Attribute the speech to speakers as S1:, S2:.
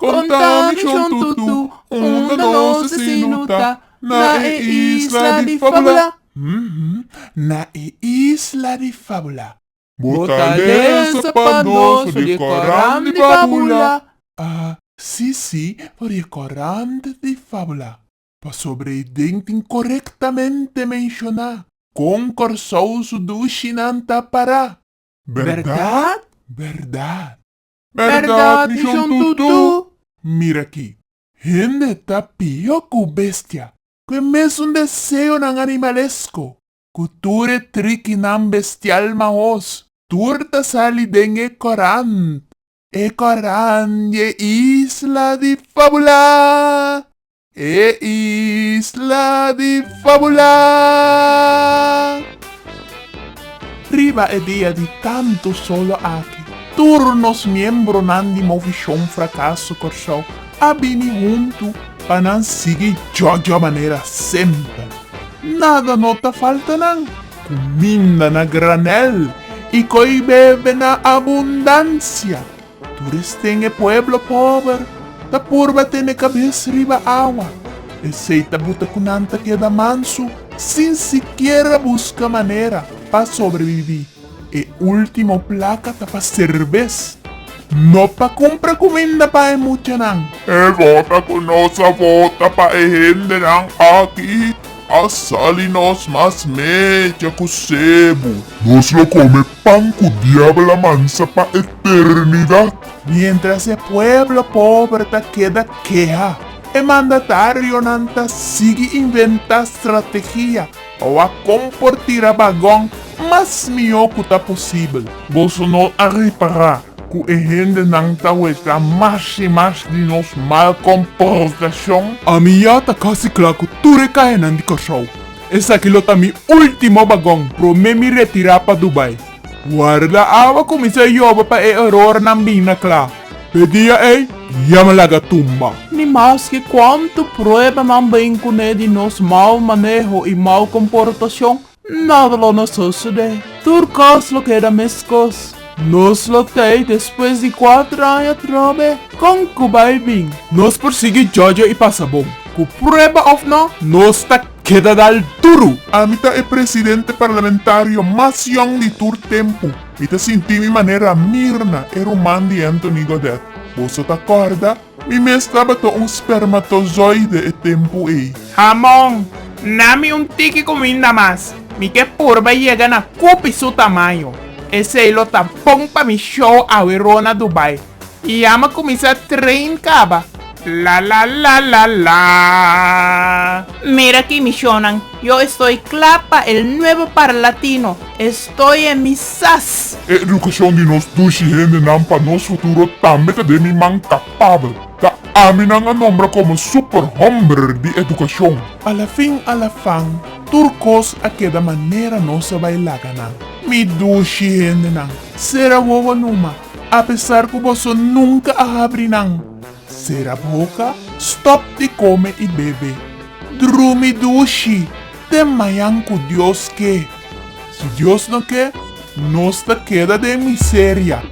S1: Contami siyon tutu, una nosa sinuta, na isla di fabula. Na isla di fabula. Fortaleza panoso di coram di fabula. Sì, for il coram di fabula. Pa sobreidente incorrectamente mencionar. Concorsou su duscinanta para. Verdade? Verdade. Verdade, Michon Tutu. Mira aqui. Gente tá pior que bestia. Que mesmo um desejo não animalesco. Cultura trick não bestial maos. Turta sali den Coran. Coran é isla de fábula. É isla de fábula. Riba é dia de tanto solo aqui. Turnos membro nan di movichon fracasso corsou. Abini junto para não seguir de maneira sempre. Nada nota falta não. Comida na granel e coi bebe na abundância. Turisten é pueblo pobre. Da purba tem cabeça riba água. Aceita buta kunanta queda manso, sem sequer busca maneira para sobreviver. E último placa tá para cerveja. Não para comprar comida para emucionar. Vota com nossa vota para gente não aqui. A sali nos mas mecha com sebo. Nos lo come pan com diabla mansa para eternidade. Mientras el pueblo pobre ta queda queja. El mandatario nanta sigue inventa estrategia ou a comportar a bagão mas melhor que tá possível. Você não a reparar que a gente não tá usa mais e mais de nos mal comportação. A minha tá quase claro que tu recai não de cachorro. Esse aqui é meu último bagão pro me retirar para Dubai. Guarda awa começa a jogar para error na mina claro. Pedia yamalaga tumba. Ni mais que quanto prova também com de nos mau manejo e mau comportação, nada lo nos sucede. Turcos lo queda mescos. Nos lo tem depois de 4 anos trobe. Com Kubai bem. Nos persigue Jojo e passa bom. Com prova of não, nos tá queda dal duro. A mita é presidente parlamentário mais young de tur tempo. Mita senti mi maneira mirna e romandi Anthony Godet. Você tá acorda? Mi estava to espermatozoide e tempo aí.
S2: Ramon, nami tiki comida mais. Mi que purba chega na cupi su tamanho. Esse lo tá bom para mi show a Verona Dubai. E ama começar train caba. La la la la la.
S3: Mira aquí, Michonan, yo estoy clapa el nuevo parlatino. Estoy en mi SAS.
S1: Educação de nós dushi gente não para nosso futuro também que de mi man capável. Da amina nga nombra como super hombre de educação. A la fin, turcos a da maneira nossa vai lá ganar. Mi dushi gente não. Será boa numa. Apesar que você nunca abre não. Será boca, stop de come e bebe. Drumi dushi, tem manhã com Deus que. Se Deus não quer, nós queda de miséria.